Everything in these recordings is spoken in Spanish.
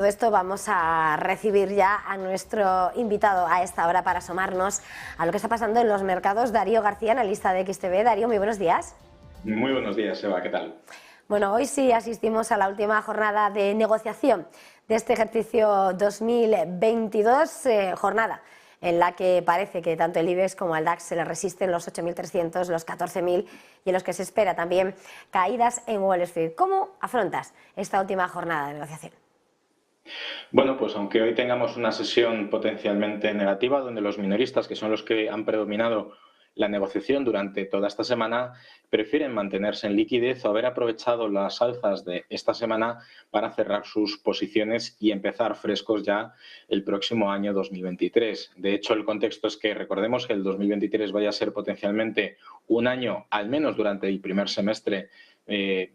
Todo esto vamos a recibir ya a nuestro invitado a esta hora para asomarnos a lo que está pasando en los mercados. Darío García, analista de XTB. Darío, muy buenos días. Muy buenos días, Eva, ¿qué tal? Bueno, hoy sí asistimos a la última jornada de negociación de este ejercicio 2022, jornada en la que parece que tanto el IBEX como el DAX se le resisten los 8.300, los 14.000 y en los que se espera también caídas en Wall Street. ¿Cómo afrontas esta última jornada de negociación? Bueno, pues aunque hoy tengamos una sesión potencialmente negativa, donde los minoristas, que son los que han predominado la negociación durante toda esta semana, prefieren mantenerse en liquidez o haber aprovechado las alzas de esta semana para cerrar sus posiciones y empezar frescos ya el próximo año 2023. De hecho, el contexto es que recordemos que el 2023 vaya a ser potencialmente un año, al menos durante el primer semestre,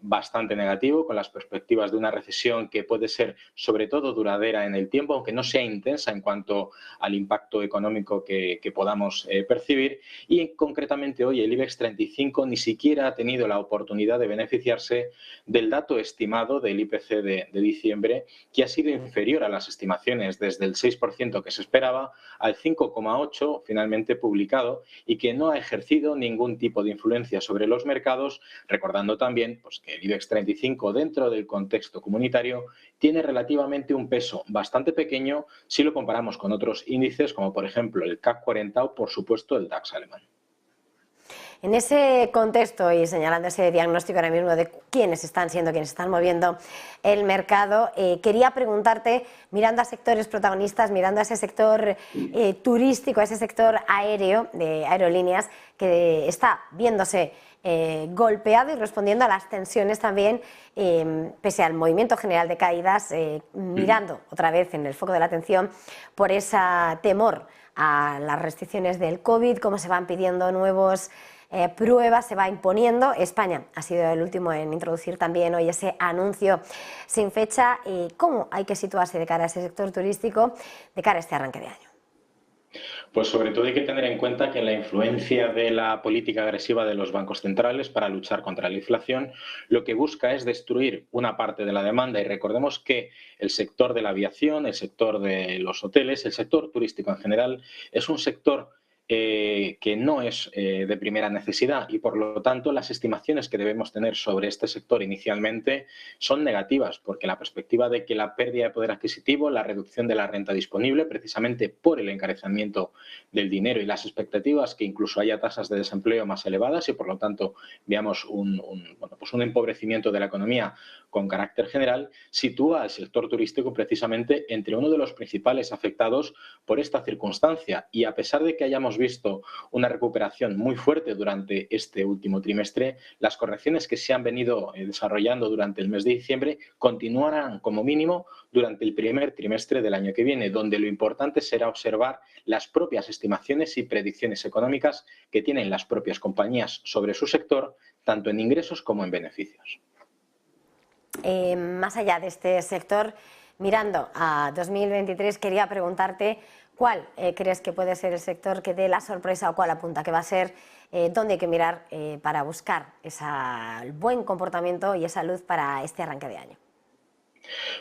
bastante negativo, con las perspectivas de una recesión que puede ser sobre todo duradera en el tiempo, aunque no sea intensa en cuanto al impacto económico que podamos percibir. Y concretamente hoy el IBEX 35 ni siquiera ha tenido la oportunidad de beneficiarse del dato estimado del IPC de diciembre, que ha sido inferior a las estimaciones, desde el 6% que se esperaba al 5,8% finalmente publicado, y que no ha ejercido ningún tipo de influencia sobre los mercados, recordando también pues, que el IBEX 35 dentro del contexto comunitario tiene relativamente un peso bastante pequeño si lo comparamos con otros índices como por ejemplo el CAC 40 o por supuesto el DAX alemán. En ese contexto y señalando ese diagnóstico ahora mismo de quiénes están siendo, quiénes están moviendo el mercado, quería preguntarte, mirando a sectores protagonistas, mirando a ese sector turístico, a ese sector aéreo, de aerolíneas, que está viéndose golpeado y respondiendo a las tensiones también, pese al movimiento general de caídas, mirando otra vez en el foco de la atención por ese temor a las restricciones del COVID, cómo se van pidiendo nuevos pruebas, se va imponiendo. España ha sido el último en introducir también hoy ese anuncio sin fecha. ¿Cómo hay que situarse de cara a ese sector turístico de cara a este arranque de año? Pues sobre todo hay que tener en cuenta que la influencia de la política agresiva de los bancos centrales para luchar contra la inflación lo que busca es destruir una parte de la demanda, y recordemos que el sector de la aviación, el sector de los hoteles, el sector turístico en general es un sector que no es de primera necesidad, y por lo tanto las estimaciones que debemos tener sobre este sector inicialmente son negativas, porque la perspectiva de que la pérdida de poder adquisitivo, la reducción de la renta disponible precisamente por el encarecimiento del dinero y las expectativas que incluso haya tasas de desempleo más elevadas y por lo tanto veamos un empobrecimiento de la economía con carácter general, sitúa al sector turístico precisamente entre uno de los principales afectados por esta circunstancia. Y a pesar de que hayamos visto una recuperación muy fuerte durante este último trimestre, las correcciones que se han venido desarrollando durante el mes de diciembre continuarán como mínimo durante el primer trimestre del año que viene, donde lo importante será observar las propias estimaciones y predicciones económicas que tienen las propias compañías sobre su sector, tanto en ingresos como en beneficios. Más allá de este sector, mirando a 2023, quería preguntarte cuál crees que puede ser el sector que dé la sorpresa o cuál apunta que va a ser, dónde hay que mirar para buscar el buen comportamiento y esa luz para este arranque de año.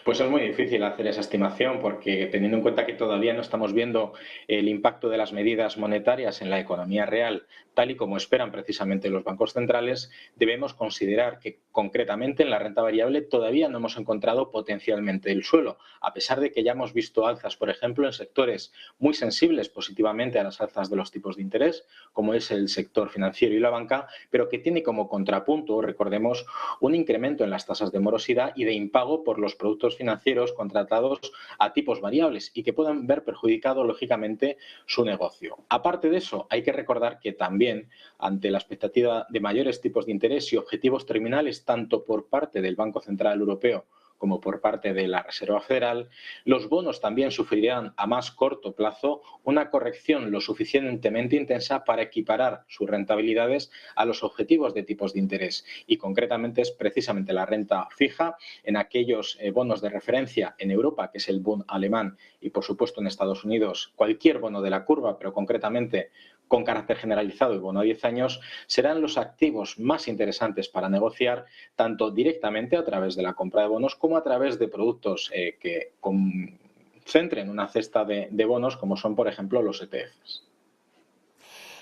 Pues es muy difícil hacer esa estimación porque teniendo en cuenta que todavía no estamos viendo el impacto de las medidas monetarias en la economía real, tal y como esperan precisamente los bancos centrales, debemos considerar que concretamente en la renta variable todavía no hemos encontrado potencialmente el suelo, a pesar de que ya hemos visto alzas, por ejemplo, en sectores muy sensibles positivamente a las alzas de los tipos de interés, como es el sector financiero y la banca, pero que tiene como contrapunto, recordemos, un incremento en las tasas de morosidad y de impago por los productos financieros contratados a tipos variables y que puedan ver perjudicado, lógicamente, su negocio. Aparte de eso, hay que recordar que también, ante la expectativa de mayores tipos de interés y objetivos terminales, tanto por parte del Banco Central Europeo como por parte de la Reserva Federal, los bonos también sufrirán a más corto plazo una corrección lo suficientemente intensa para equiparar sus rentabilidades a los objetivos de tipos de interés, y concretamente es precisamente la renta fija en aquellos bonos de referencia en Europa, que es el Bund alemán, y por supuesto en Estados Unidos cualquier bono de la curva, pero concretamente con carácter generalizado y bono a 10 años serán los activos más interesantes para negociar, tanto directamente a través de la compra de bonos como a través de productos que concentren una cesta de bonos, como son, por ejemplo, los ETFs.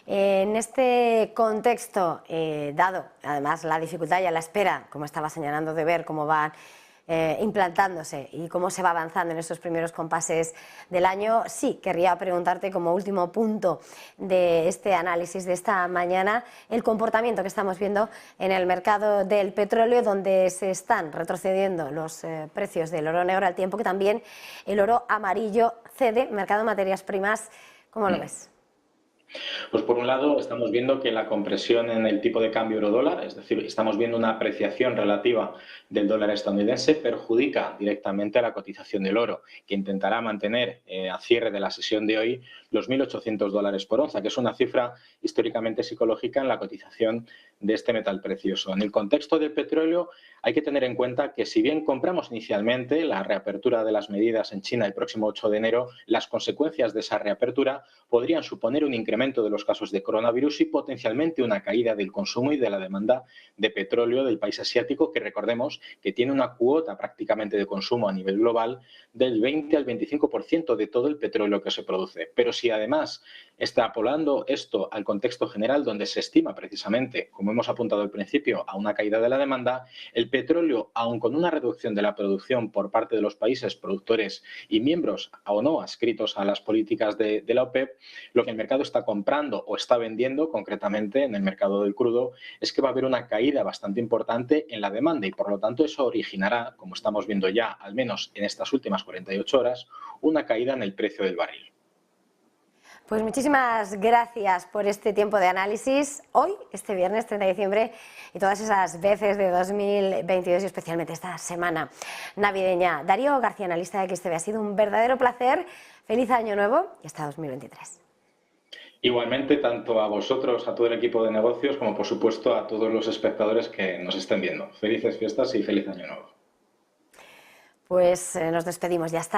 En este contexto, dado además la dificultad y a la espera, como estaba señalando, de ver cómo van implantándose y cómo se va avanzando en estos primeros compases del año, sí querría preguntarte como último punto de este análisis de esta mañana el comportamiento que estamos viendo en el mercado del petróleo, donde se están retrocediendo los precios del oro negro al tiempo que también el oro amarillo cede. Mercado de materias primas, ¿cómo lo ves? Pues por un lado estamos viendo que la compresión en el tipo de cambio euro-dólar, es decir, estamos viendo una apreciación relativa del dólar estadounidense, perjudica directamente a la cotización del oro, que intentará mantener a cierre de la sesión de hoy los $1.800 por onza, que es una cifra históricamente psicológica en la cotización de este metal precioso. En el contexto del petróleo hay que tener en cuenta que si bien compramos inicialmente la reapertura de las medidas en China el próximo 8 de enero, las consecuencias de esa reapertura podrían suponer un incremento de los casos de coronavirus y potencialmente una caída del consumo y de la demanda de petróleo del país asiático, que recordemos que tiene una cuota prácticamente de consumo a nivel global del 20 al 25% de todo el petróleo que se produce. Pero si además, extrapolando esto al contexto general, donde se estima precisamente, como hemos apuntado al principio, a una caída de la demanda, el petróleo, aun con una reducción de la producción por parte de los países productores y miembros o no adscritos a las políticas de la OPEP, lo que el mercado está comprando o está vendiendo, concretamente en el mercado del crudo, es que va a haber una caída bastante importante en la demanda y por lo tanto eso originará, como estamos viendo ya, al menos en estas últimas 48 horas, una caída en el precio del barril. Pues muchísimas gracias por este tiempo de análisis hoy, este viernes 30 de diciembre y todas esas veces de 2022 y especialmente esta semana navideña. Darío García, analista de XTB, ha sido un verdadero placer. Feliz año nuevo y hasta 2023. Igualmente, tanto a vosotros, a todo el equipo de negocios, como por supuesto a todos los espectadores que nos estén viendo. Felices fiestas y feliz año nuevo. Pues nos despedimos, ya está.